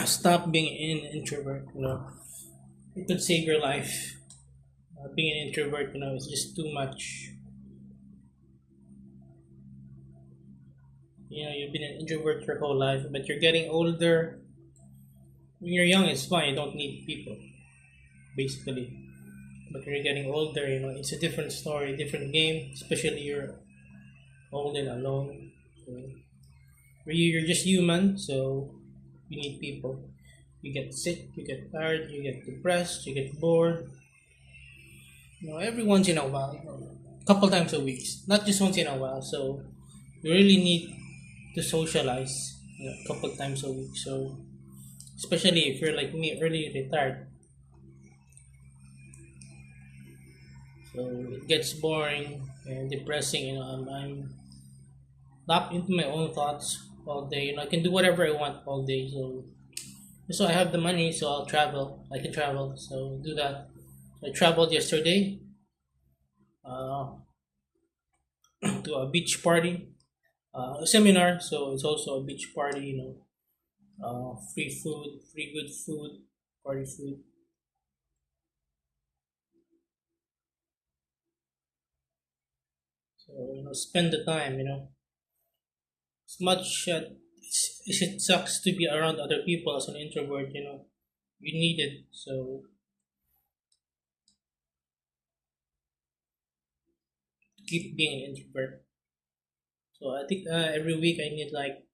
Stop being an introvert. It could save your life. Being an introvert, is just too much. You've been an introvert your whole life, but you're getting older. When you're young, it's fine. You don't need people, basically. But when you're getting older, it's a different story, different game. Especially you're old and alone. So, you're just human, so you need people. You get sick, you get tired, you get depressed, you get bored. Every once in a while, couple times a week, not just once in a while. So you really need to socialize, a couple times a week. So especially if you're like me, early retired, so it gets boring and depressing. I'm locked into my own thoughts all day. I can do whatever I want all day. So I have the money, so I'll travel. I can travel, so do that. I traveled yesterday uh, to a beach party, a seminar. So it's also a beach party. Free food, free good food, party food. So spend the time. As much as it sucks to be around other people as an introvert. You need it. So keep being an introvert. So I think every week I need like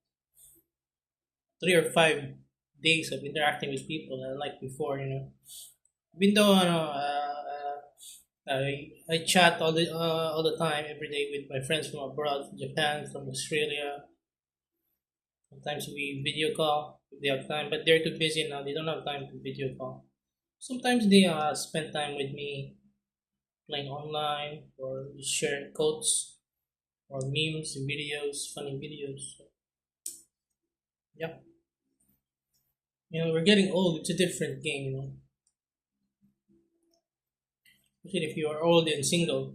3 or 5 days of interacting with people, like before. Even though I chat all the time every day with my friends from abroad, from Japan, from Australia. Sometimes we video call if they have time, but they're too busy now. They don't have time to video call. Sometimes they spend time with me playing online or sharing quotes or memes, videos, funny videos. So, yeah, we're getting old. It's a different game. Especially if you are old and single.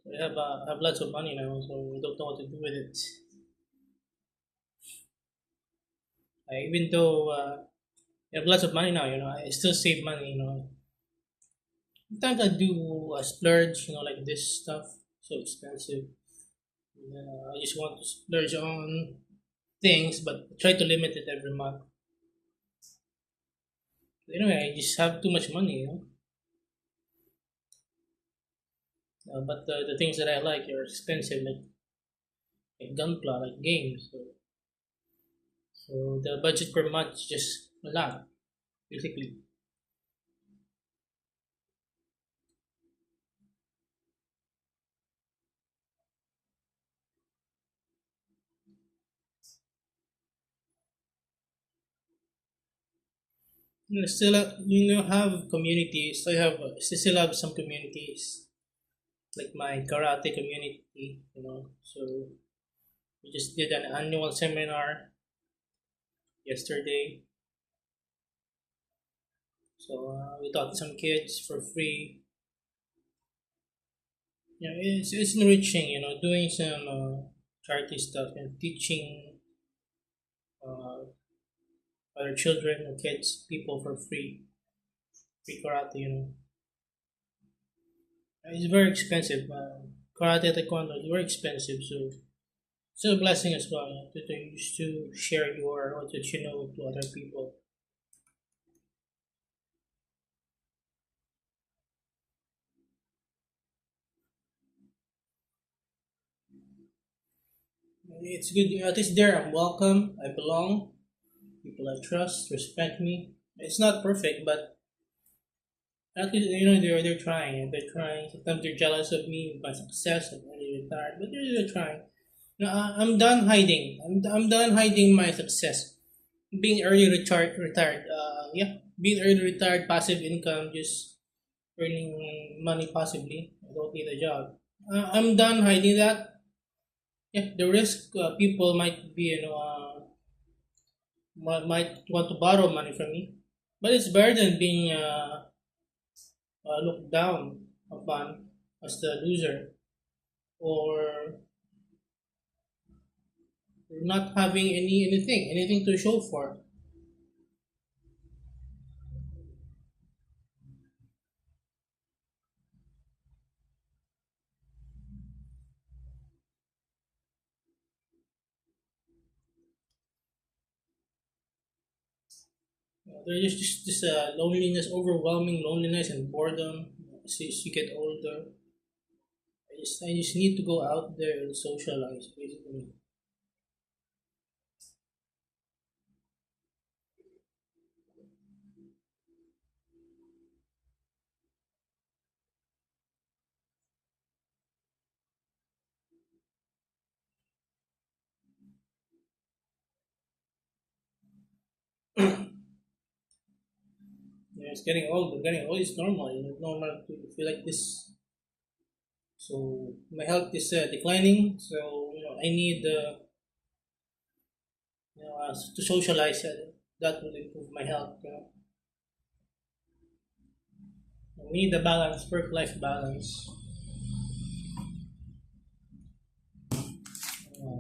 I have lots of money now, so we don't know what to do with it. Even though I have lots of money now, I still save money. Sometimes I do a splurge, like this stuff, so expensive. I just want to splurge on things, but try to limit it every month. Anyway, I just have too much money. But the things that I like are expensive, like gunpla, like games. So the budget per month is just a lot, basically. Still, have communities. I still have some communities, like my karate community. So we just did an annual seminar yesterday. So we taught some kids for free. It's enriching. Doing some charity stuff and teaching uh, other children or kids, people for free karate. It's very expensive. Karate taekwondo is very expensive, so it's a blessing as well, to share what you know to other people. It's good. At least there I'm welcome. I belong. People I trust respect me. It's not perfect, but at least they're trying. They're trying. Sometimes they're jealous of me with my success. I'm really retired, but they're trying. I'm done hiding. I'm done hiding my success. Being early retired. Yeah, being early retired, passive income, just earning money passively. I don't need a job. I'm done hiding that. Yeah, the risk, people might be, might want to borrow money from me, but it's better than being looked down upon as the loser. or not having anything to show for. There's just this loneliness, overwhelming loneliness and boredom as you get older. I just need to go out there and socialize, basically. It's getting old. I'm getting old. It's normal. It's normal to feel like this. So my health is declining. So I need to socialize. That will improve my health. We need the balance, work-life balance.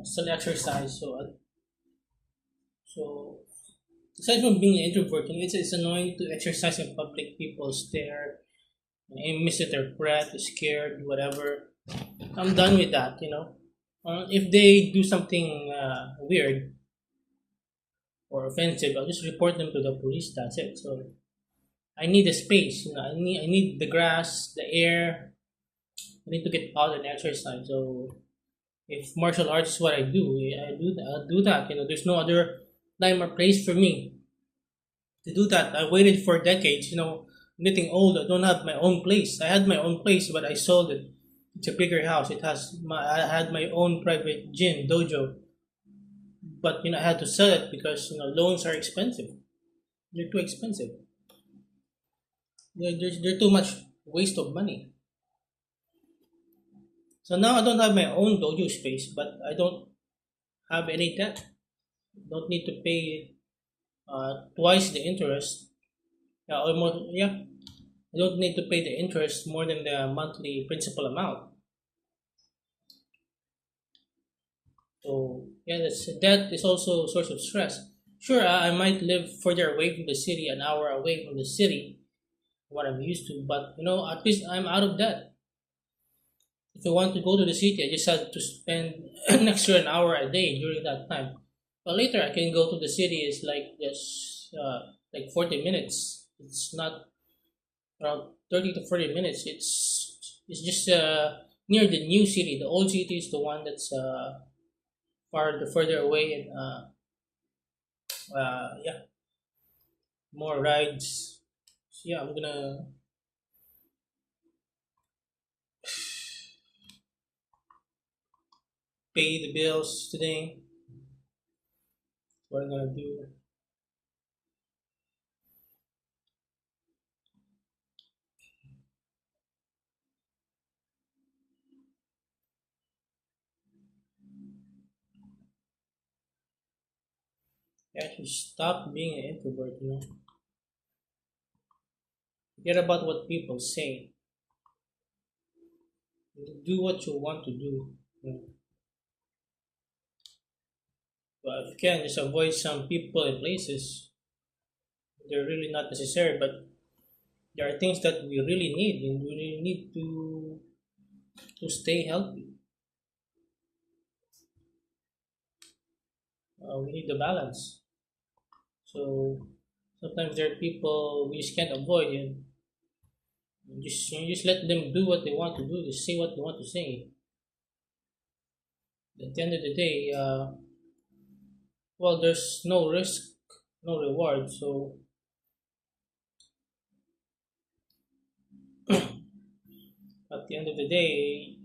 Still exercise. So aside from being an introvert, it's annoying to exercise in public. People stare. I miss it. They're breath, scared, whatever. I'm done with that. If they do something weird or offensive, I'll just report them to the police. That's it. So I need a space. I need the grass, the air. I need to get out and exercise. So if martial arts is what I do, I'll do that. There's no other time or place for me to do that. I waited for decades. I'm getting old. I don't have my own place. I had my own place, but I sold it. It's a bigger house. I had my own private gym dojo, but I had to sell it because loans are expensive. They're too expensive. They're too much waste of money. So now I don't have my own dojo space, but I don't have any debt. Don't need to pay twice the interest. Yeah, almost. Yeah, I don't need to pay the interest more than the monthly principal amount. So yeah, that is also a source of stress. Sure, I might live further away from the city, an hour away from the city, what I'm used to, but at least I'm out of debt. If I want to go to the city, I just have to spend an extra an hour a day during that time. But later, I can go to the city. It's like just like 40 minutes. It's not around 30 to 40 minutes. It's just near the new city. The old city is the one that's further away, and yeah, more rides. So yeah, I'm gonna pay the bills today. What I'm gonna do. Actually, stop being an introvert. Forget about what people say. Do what you want to do. But if you can, just avoid some people and places. They're really not necessary, but there are things that we really need, and we really need to stay healthy. We need the balance. So sometimes there are people we just can't avoid, and you just let them do what they want to do. Just say what they want to say. At the end of the day, well, there's no risk, no reward. So at the end of the day,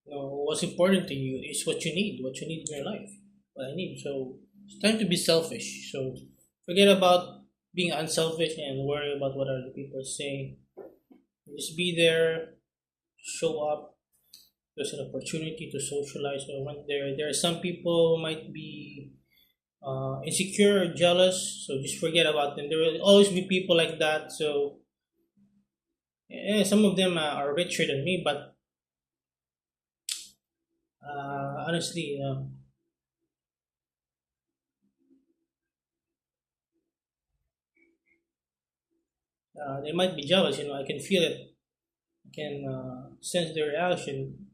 what's important to you is what you need in your life. What I need. So it's time to be selfish. So forget about being unselfish and worry about what other people say. Just be there, show up. There's an opportunity to socialize. So when there are some people who might be insecure or jealous. So just forget about them. There will always be people like that. So some of them are richer than me, but Honestly, they might be jealous. I can feel it. I can sense their reaction.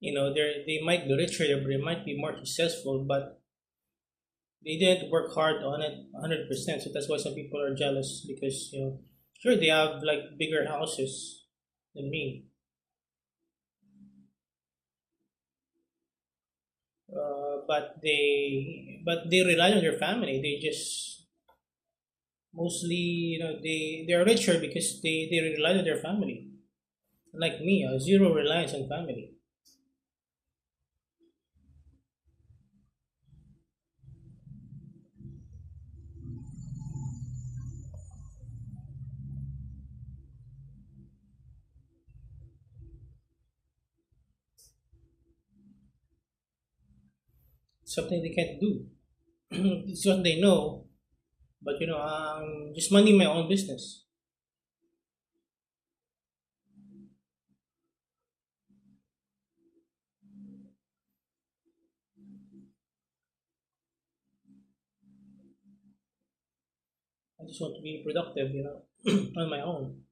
They might be richer, they might be more successful, but they didn't work hard on it 100%. So that's why some people are jealous because sure they have like bigger houses than me, but they rely on their family. They just mostly they're richer because they rely on their family. Like me, zero reliance on family. Something they can't do. It's what they know, but just minding my own business. I just want to be productive, on my own.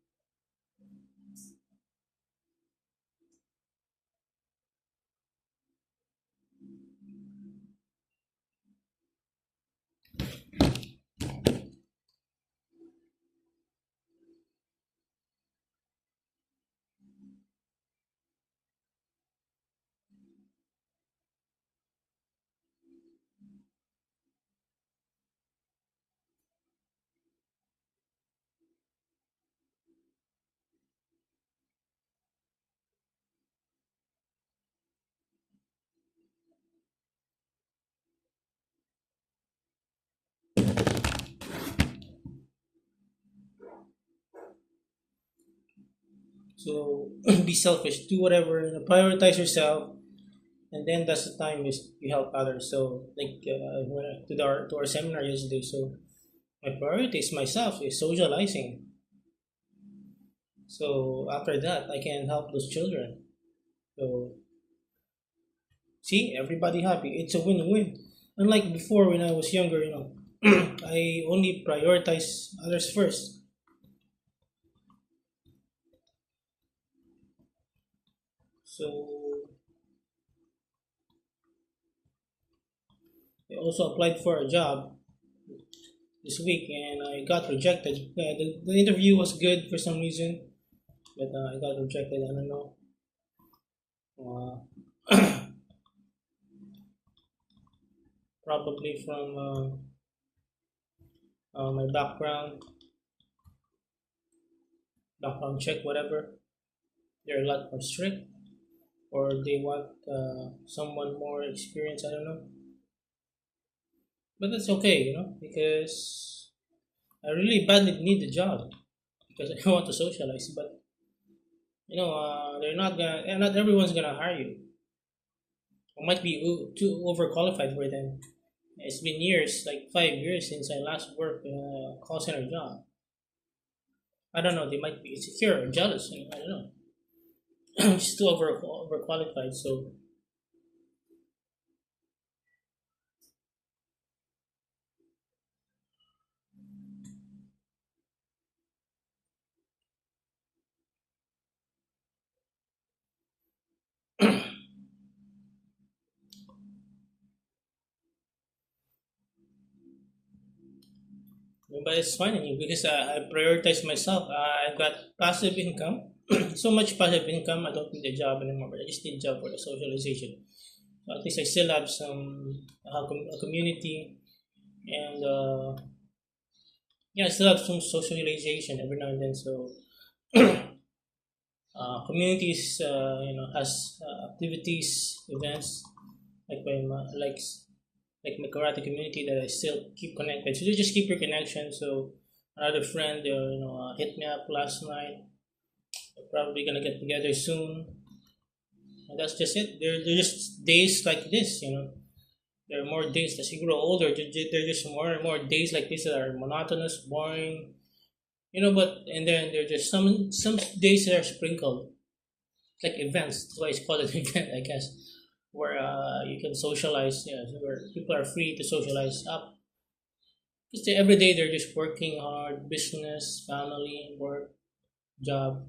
So be selfish, do whatever, prioritize yourself, and then that's the time is you help others. So like when to our seminar yesterday, so my priority is myself, is socializing. So after that, I can help those children. So see, everybody happy. It's a win-win. Unlike before when I was younger, I only prioritize others first. So I also applied for a job this week and I got rejected. Yeah, the interview was good for some reason, but I got rejected. I don't know. Uh, Probably from my background check, whatever. They're a lot more strict, or they want someone more experienced. I don't know, but that's okay, because I really badly need the job because I want to socialize. But they're not gonna, and not everyone's gonna hire you. I might be too overqualified for them. It's been years, like 5 years since I last worked in a call center job. I don't know. They might be insecure or jealous. I don't know. I'm just too overqualified. So but it's fine because I prioritize myself. I've got passive income, so much passive income. I don't need a job anymore, but I just need a job for the socialization. So at least I still have some a community, and yeah, I still have some socialization every now and then. So communities, has activities, events like my karate community that I still keep connected. So you just keep your connection. So another friend, hit me up last night. We're probably gonna get together soon, and that's just it. They're just days like this. There are more days as you grow older. There are just more and more days like this that are monotonous, boring. But and then there are just some days that are sprinkled, like events. That's why it's called an event, I guess, where you can socialize. Yeah, so where people are free to socialize up. Because every day they're just working hard, business, family, work, job.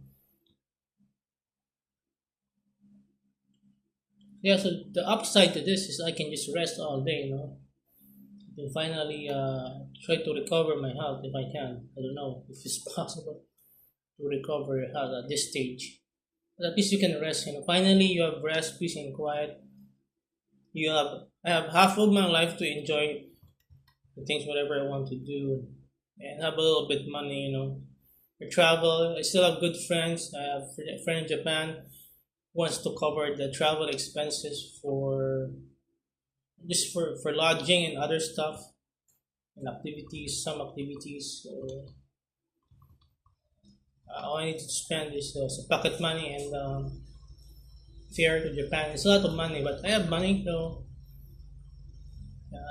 Yeah, so the upside to this is I can just rest all day. I can finally try to recover my health if I can. I don't know if it's possible to recover your health at this stage. But at least you can rest. Finally you have rest, peace, and quiet. I have half of my life to enjoy the things whatever I want to do, and have a little bit money. For travel. I still have good friends. I have a friend in Japan who wants to cover the travel expenses for just for lodging and other stuff and activities, some activities. So all I need to spend is some pocket money and fare to Japan. It's a lot of money, but I have money, so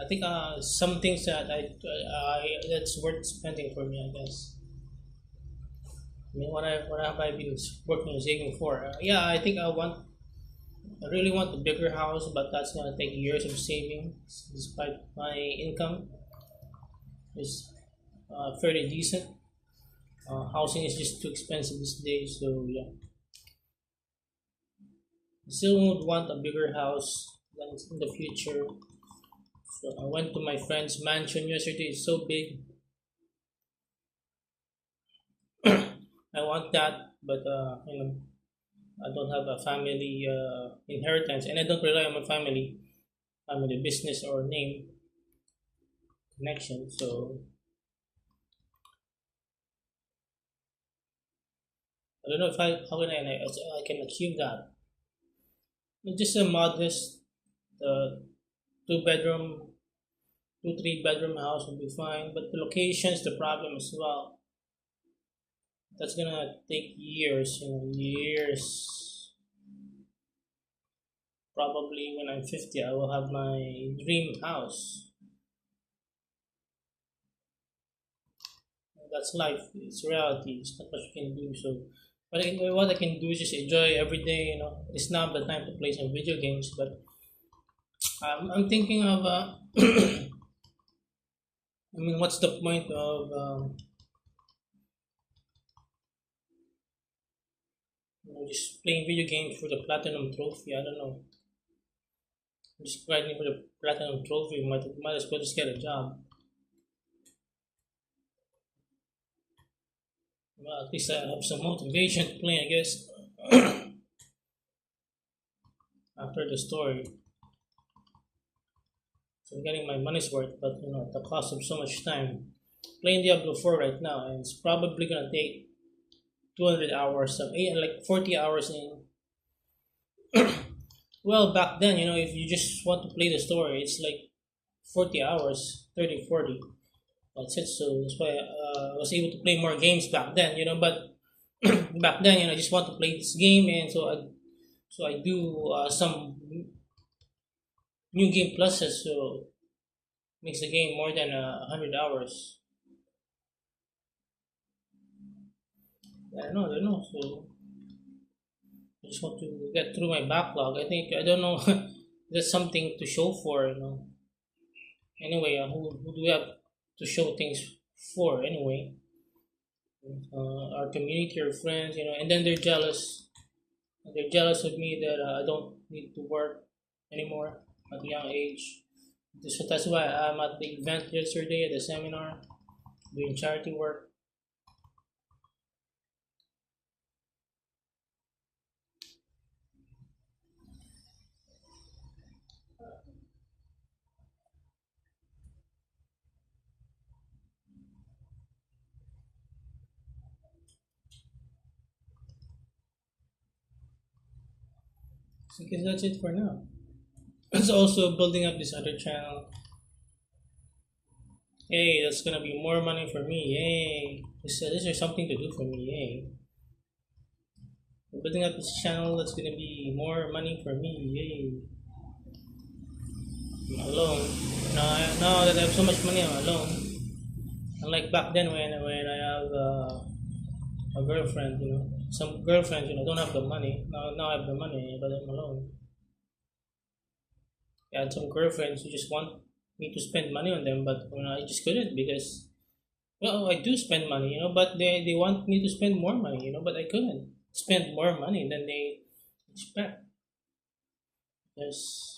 I think some things that I that's worth spending for me, I guess. I mean, what have I been working and saving for? Yeah, I really want a bigger house, but that's gonna take years of saving. Despite my income is fairly decent, housing is just too expensive these days. So yeah, I still would want a bigger house than in the future. So I went to my friend's mansion yesterday. It's so big. I want that, but I don't have a family inheritance, and I don't rely on my family business or name connection. So I don't know if I how can I can achieve that. Just a modest uh, 2 bedroom, 2 3 bedroom house would be fine. But the location's the problem as well. That's gonna take years, years. Probably when I'm 50, I will have my dream house. That's life. It's reality. It's not much you can do. So, what I can do is just enjoy every day. It's not the time to play some video games. But I'm thinking of. I mean, what's the point of just playing video games for the platinum trophy? I don't know. Just grinding for the platinum trophy. Might as well just get a job. Well, at least I have some motivation to play, I guess. After the story, so I'm getting my money's worth, but at the cost of so much time. Playing Diablo 4 right now, and it's probably gonna take 200 hours, like 40 hours in. Well, back then, if you just want to play the story, it's like 40 hours, 30, 40. That's it. So that's why I was able to play more games back then, but back then, I just want to play this game, and so I do some new game pluses, so makes the game more than 100 hours. I don't know. So I just want to get through my backlog. I don't know. That's something to show for. Anyway, who do we have to show things for anyway? Our community, our friends, and then they're jealous. They're jealous of me that I don't need to work anymore at a young age. So that's why I'm at the event yesterday at the seminar doing charity work. So I guess that's it for now. It's also building up this other channel. Hey, that's gonna be more money for me. Yay! This is something to do for me. Yay! Building up this channel, that's gonna be more money for me. Yay! I'm alone. Now that I have so much money, I'm alone. Unlike back then when I have a girlfriend, some girlfriends, don't have the money. Now I have the money, but I'm alone. I had some girlfriends who just want me to spend money on them, but I just couldn't because well, I do spend money, but they want me to spend more money, but I couldn't spend more money than they expect because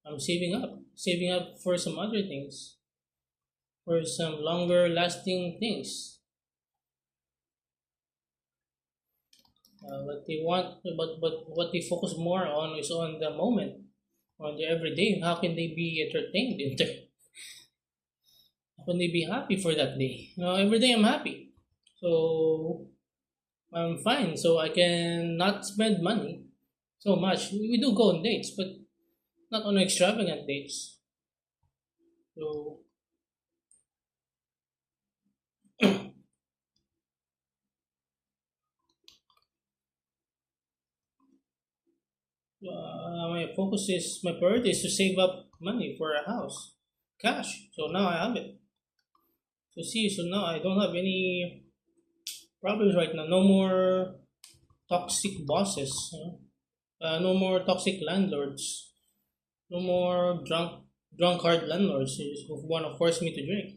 I'm saving up for some other things, for some longer lasting things. What they want, but what they focus more on is on the moment, on the everyday. How can they be entertained? How can they be happy for that day? Every day I'm happy, so I'm fine. So I can not spend money so much. We do go on dates, but not on extravagant dates. So my priority is to save up money for a house, cash. So now I have it. So now I don't have any problems right now. No more toxic bosses. No more toxic landlords. No more drunkard landlords who want to force me to drink.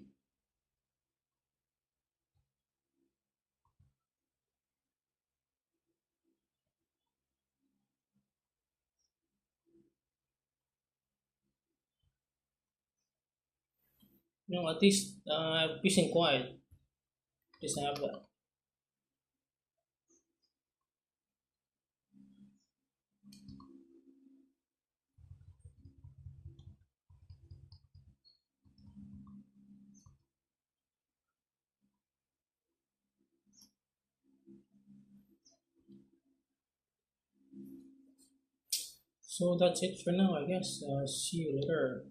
At least peace and quiet. Just have that. So that's it for now, I guess. See you later.